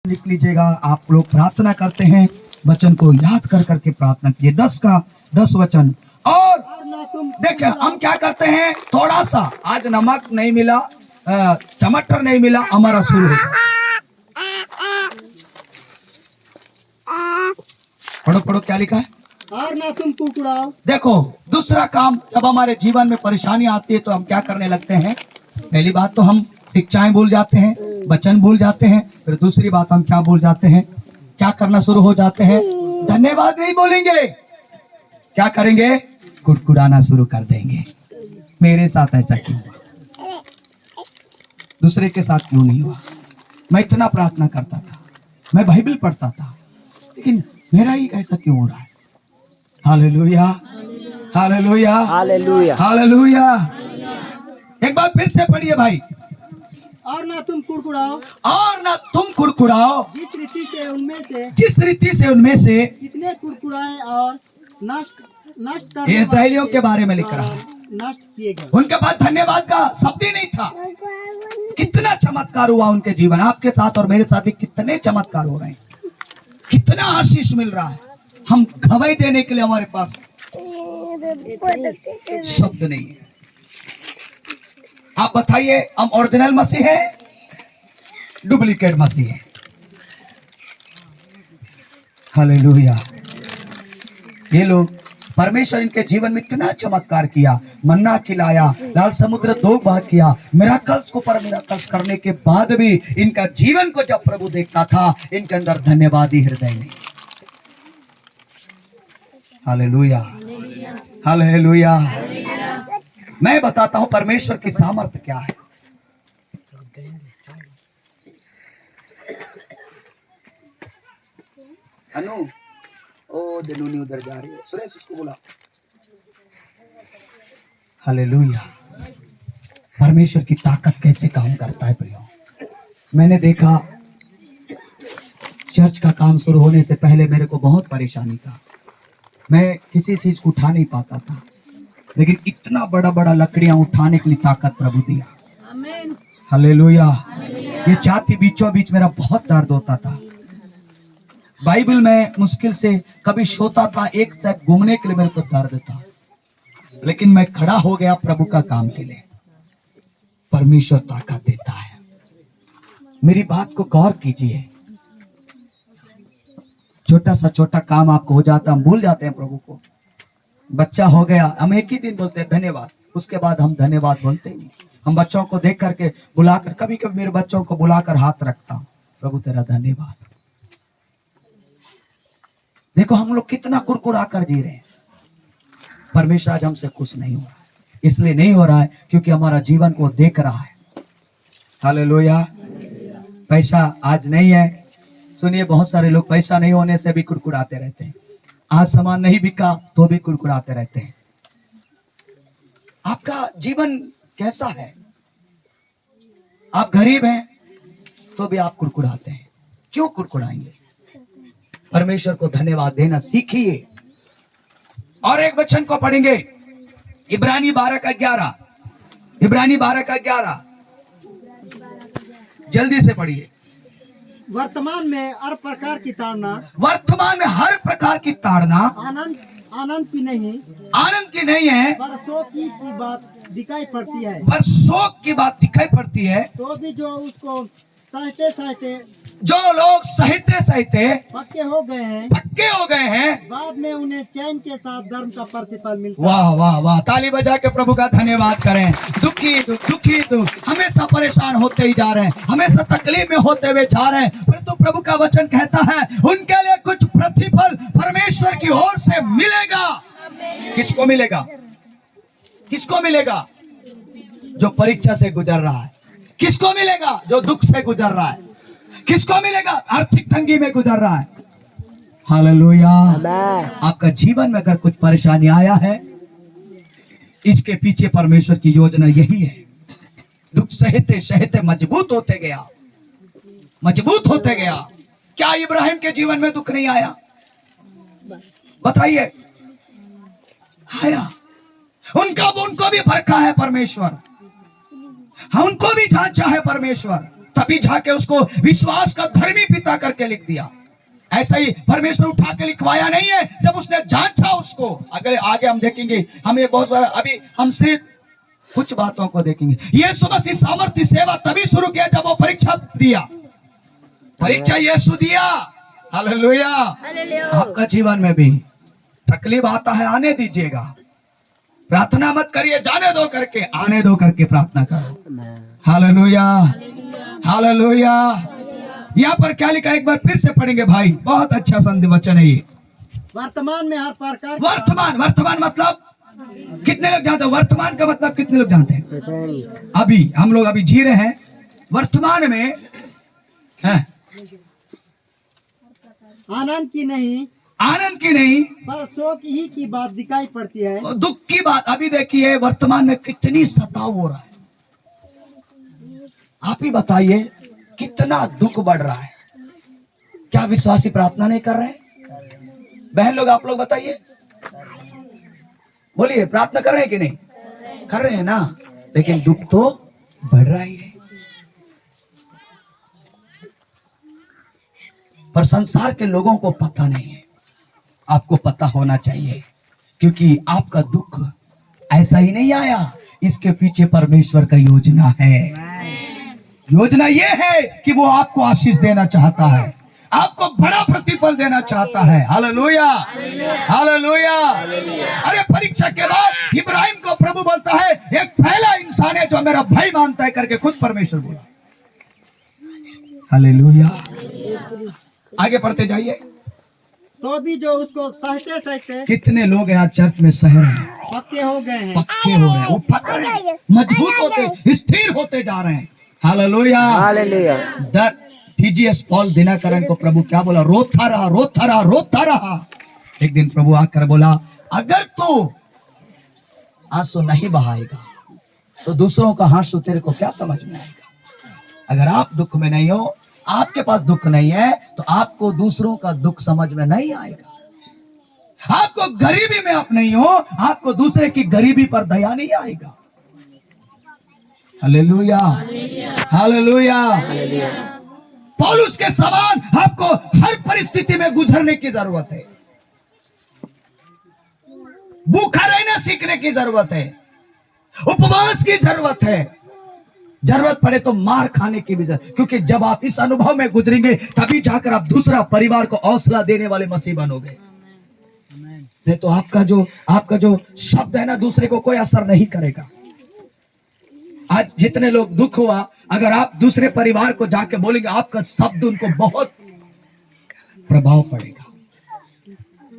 लिख लीजिएगा। आप लोग प्रार्थना करते हैं, वचन को याद कर करके प्रार्थना कीजिए। 10 का 10 वचन। और देखिए हम क्या करते हैं, थोड़ा सा आज नमक नहीं मिला, टमाटर नहीं मिला, हमारा शुरू हो। पढ़ो पढ़ो क्या लिखा है। और ना तुम कुड़कुड़ाओ। देखो दूसरा काम, जब हमारे जीवन में परेशानी आती है तो हम क्या करने लगते हैं। पहली बात तो हम शिक्षाएं भूल जाते हैं, वचन भूल जाते हैं। फिर दूसरी बात हम क्या भूल जाते हैं, क्या करना शुरू हो जाते हैं, धन्यवाद नहीं बोलेंगे। क्या करेंगे, कुड़कुड़ाना शुरू कर देंगे। मेरे साथ ऐसा क्यों हुआ, दूसरे के साथ क्यों नहीं हुआ। मैं इतना प्रार्थना करता था, मैं बाइबल पढ़ता था, लेकिन मेरा ही ऐसा क्यों हो रहा है। Hallelujah hallelujah hallelujah hallelujah. एक बार फिर से पढ़िए भाई। और ना तुम कुड़कुड़ाओ, और ना तुम कुड़कुड़ाओ, जिस रीति से उनमें से कितने कुड़कुड़ाए और नष्ट नष्ट ये इस्राएलियों के बारे में लिख रहा है। नष्ट किए गए। उनके पास धन्यवाद का शब्द ही नहीं था। कितना चमत्कार हुआ उनके जीवन, आपके साथ और मेरे साथ भी कितने चमत्कार हो रहे हैं, कितना आशीष मिल रहा है। हम गवाही देने के लिए हमारे पास शब्द नहीं है। आप बताइए, हम ओरिजिनल मसीह है, डुप्लीकेट मसीह है। हालेलुया। ये लोग, परमेश्वर इनके जीवन में इतना चमत्कार किया, मन्ना खिलाया, लाल समुद्र 2 भाग किया, मिराकल्स को पर मिराकल्स करने के बाद भी इनका जीवन को जब प्रभु देखता था, इनके अंदर धन्यवादी हृदय नहीं। Hallelujah hallelujah. मैं बताता हूं परमेश्वर की सामर्थ्य क्या है। अनु, ओ दिनूनी उधर जा रही है, सुरेश उसको बुला। हालेलुया। परमेश्वर की ताकत कैसे काम करता है प्रियो। मैंने देखा चर्च का काम शुरू होने से पहले मेरे को बहुत परेशानी था, मैं किसी चीज को उठा नहीं पाता था, लेकिन इतना बड़ा बड़ा लकड़ियां उठाने के लिए ताकत प्रभु दिया। हालेलुया। ये छाती बीचों बीच मेरा बहुत दर्द होता था। बाइबल में मुश्किल से कभी सोता था, एक साथ घूमने के लिए मेरे को दर्द था, लेकिन मैं खड़ा हो गया प्रभु का काम के लिए। परमेश्वर ताकत देता है। मेरी बात को गौर कीजिए। छोटा सा छोटा काम आपको हो जाता, हम भूल जाते हैं प्रभु को। बच्चा हो गया, हम एक ही दिन बोलते हैं धन्यवाद, उसके बाद हम धन्यवाद बोलते ही नहीं। हम बच्चों को देख करके बुलाकर, कभी कभी मेरे बच्चों को बुलाकर हाथ रखता हूं, प्रभु तेरा धन्यवाद। देखो हम लोग कितना कुड़कुड़ा कर जी रहे हैं। परमेश्वर आज हमसे खुश नहीं हो रहा है, इसलिए नहीं हो रहा है क्योंकि हमारा जीवन को देख रहा है। हालेलुया। पैसा आज नहीं है, सुनिए बहुत सारे लोग पैसा नहीं होने से भी कुड़कुड़ाते रहते हैं। आज सामान नहीं बिका तो भी कुड़कुड़ाते रहते हैं। आपका जीवन कैसा है, आप गरीब हैं तो भी आप कुड़कुड़ाते हैं, क्यों कुड़कुड़ाएंगे। परमेश्वर को धन्यवाद देना सीखिए। और एक वचन को पढ़ेंगे, इब्रानी 12 का 11। इब्रानी 12 का 11 जल्दी से पढ़िए। वर्तमान में हर प्रकार की ताड़ना, वर्तमान में हर प्रकार की ताड़ना आनंद आनंद की नहीं है, पर शोक की बात दिखाई पड़ती है। पर शोक की बात दिखाई पड़ती है। तो भी जो उसको सहते सहते, जो लोग सहते सहते पक्के हो गए हैं, बाद में उन्हें चैन के साथ धर्म का प्रतिफल मिलता है। वाह वाह वाह, ताली बजा के प्रभु का धन्यवाद करें। दुखी हमेशा परेशान होते ही जा रहे हैं, हमेशा तकलीफ में होते हुए जा रहे हैं, परंतु प्रभु का वचन कहता है उनके लिए कुछ प्रतिफल परमेश्वर की ओर से मिलेगा। किसको मिलेगा, किसको मिलेगा, जो परीक्षा से गुजर रहा है। किसको मिलेगा, जो दुख से गुजर रहा है। किसको मिलेगा, आर्थिक तंगी में गुजर रहा है। हालेलुया। आपका जीवन में अगर कुछ परेशानी आया है, इसके पीछे परमेश्वर की योजना यही है। दुख सहते सहते मजबूत होते गया, मजबूत होते गया। क्या इब्राहिम के जीवन में दुख नहीं आया, बताइए। आया, उनको भी परखा है परमेश्वर, उनको भी जांचा है परमेश्वर। तभी जाके उसको विश्वास का धर्मी पिता करके लिख दिया। ऐसा ही परमेश्वर उठा के लिखवाया नहीं है, जब उसने जांचा उसको। अगर आगे हम देखेंगे, हमें बहुत सारा, अभी हम सिर्फ कुछ बातों को देखेंगे। यीशु मसीह सामर्थ्य सेवा तभी शुरू किया जब वो परीक्षा दिया। परीक्षा यीशु दिया। हालेलुया। आपका जीवन में भी तकलीफ आता है, आने दीजिएगा। प्रार्थना मत करिए जाने दो करके, आने दो करके प्रार्थना करो। Hallelujah, hallelujah. यहाँ पर क्या लिखा, एक बार फिर से पढ़ेंगे भाई, बहुत अच्छा संदेश वचन है ये। वर्तमान में हर प्रकार वर्तमान, वर्तमान मतलब कितने लोग जानते हैं? वर्तमान का मतलब कितने लोग जानते हैं? अभी हम लोग अभी जी रहे हैं वर्तमान में हैं। आनंद की नहीं, आनंद की नहीं पर शोक ही की बात दिखाई पड़ती है। दुख की बात। अभी देखिए वर्तमान में कितनी सताव हो रहा है, आप ही बताइए कितना दुख बढ़ रहा है। क्या विश्वासी प्रार्थना नहीं कर रहे? बहन लोग, आप लोग बताइए, बोलिए, प्रार्थना कर रहे हैं कि नहीं? कर रहे हैं ना, लेकिन दुख तो बढ़ रहा ही है। पर संसार के लोगों को पता नहीं है, आपको पता होना चाहिए, क्योंकि आपका दुख ऐसा ही नहीं आया, इसके पीछे परमेश्वर का योजना है। योजना ये है कि वो आपको आशीष देना चाहता है, आपको बड़ा प्रतिफल देना चाहता है। Hallelujah, hallelujah. अरे परीक्षा के बाद इब्राहिम को प्रभु बोलता है, एक पहला इंसान है जो मेरा भाई मानता है करके खुद परमेश्वर बोला। हालेलुया। आगे पढ़ते जाइए। तो भी जो उसको सहते सहते कितने लोग यहाँ चर्च में सह रहे हैं, पक्के हो गए हैं, पक्के हो रहे हैं, वो पक रहे हैं, मजबूत होते, स्थिर होते जा रहे हैं। Hallelujah, hallelujah. TGS Paul Dinakaran को प्रभु क्या बोला? रोता रहा, रोता रहा, रोता रहा। एक दिन प्रभु आकर बोला, अगर तू आंसू नहीं बहाएगा तो दूसरों का आंसू तेरे को क्या समझ में आएगा? अगर आप दुख में नहीं हो, आपके पास दुख नहीं है, तो आपको दूसरों का दुख समझ में नहीं आएगा। आपको गरीबी में आप नहीं हो, आपको दूसरे की गरीबी पर दया नहीं आएगा। Hallelujah, hallelujah. पौलुस के समान आपको हर परिस्थिति में गुजरने की जरूरत है। भूखा रहना सीखने की जरूरत है, उपवास की जरूरत है, जरूरत पड़े तो मार खाने की भी जरूरत, क्योंकि जब आप इस अनुभव में गुजरेंगे तभी जाकर आप दूसरा परिवार को हौसला देने वाले मसीह बनोगे। नहीं तो आपका जो शब्द है ना, दूसरे को कोई असर नहीं करेगा। आज जितने लोग दुख हुआ, अगर आप दूसरे परिवार को जाके बोलेंगे, आपका शब्द उनको बहुत प्रभाव पड़ेगा।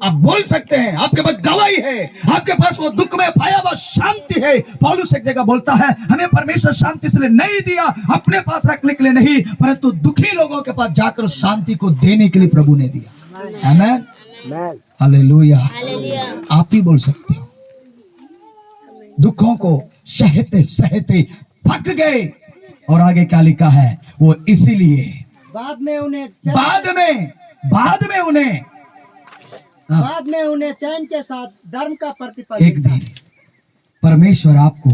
आप बोल सकते हैं, आपके पास गवाही है, आपके पास वो दुख में पाया हुआ शांति है। पौलुस एक जगह बोलता है, हमें परमेश्वर शांति इसलिए नहीं दिया, अपने पास रखने के लिए नहीं, परंतु दुखी लोगों के पास जाकर शांति को देने के लिए प्रभु ने दिया। आमेन, हालेलुया। आप ही बोल सकते हो। दुखों को सहते सहते थक गए, और आगे क्या लिखा है, वो इसीलिए बाद में उन्हें चैन के साथ धर्म का प्रतिफल एक दिन परमेश्वर आपको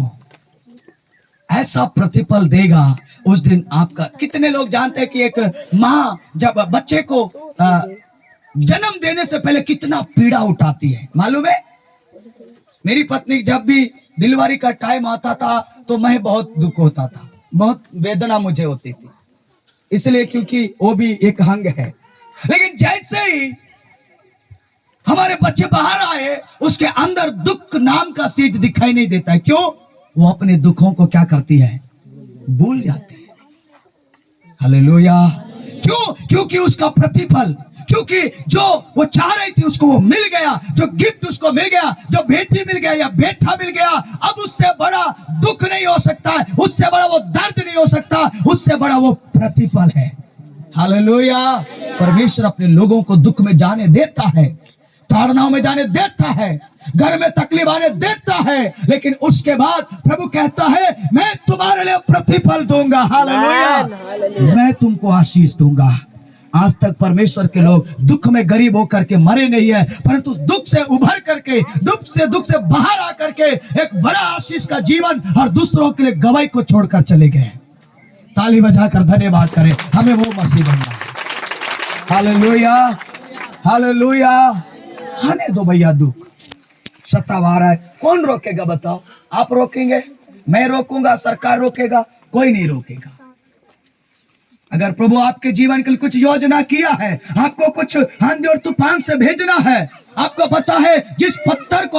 ऐसा प्रतिफल देगा। उस दिन आपका, कितने लोग जानते हैं कि एक माँ जब बच्चे को जन्म देने से पहले कितना पीड़ा उठाती है, मालूम है? मेरी पत्नी जब भी डिलीवरी का टाइम आता था तो मैं बहुत दुख होता था, बहुत वेदना मुझे होती थी, इसलिए क्योंकि वो भी एक अंग है। लेकिन जैसे ही हमारे बच्चे बाहर आए, उसके अंदर दुख नाम का चीज दिखाई नहीं देता है। क्यों? वो अपने दुखों को क्या करती है? भूल जाते हैं। हालेलुया। क्यों? क्योंकि उसका प्रतिफल, क्योंकि जो वो चाह रही थी उसको वो मिल गया, जो गिफ्ट उसको मिल गया, जो बेटी मिल गया या बेटा मिल गया। अब उससे बड़ा दुख नहीं हो सकता है, उससे बड़ा वो दर्द नहीं हो सकता, उससे बड़ा वो प्रतिफल है। हालेलुया। परमेश्वर अपने लोगों को दुख में जाने देता है, ताड़नाओं में जाने देता है, घर में तकलीफ आने देता है, लेकिन उसके बाद प्रभु कहता है, मैं तुम्हारे लिए प्रतिफल दूंगा। हालेलुया। मैं तुमको आशीष दूंगा। आज तक परमेश्वर के लोग दुख में गरीब होकर के मरे नहीं है, परंतु दुख से उभर करके, दुख से बाहर आकर के एक बड़ा आशीष का जीवन और दूसरों के लिए गवाही को छोड़कर चले गए। ताली बजाकर धन्यवाद करें। हमें वो मसीह बनना है। Hallelujah, hallelujah. आने दो भैया, दुख सताव आ रहा है, कौन रोकेगा बताओ? आप रोकेंगे? मैं रोकूंगा? सरकार रोकेगा? कोई नहीं रोकेगा। अगर प्रभु आपके जीवन के लिए कुछ योजना किया है, आपको कुछ आंधी और तूफान से भेजना है, आपको पता है जिस पत्थर को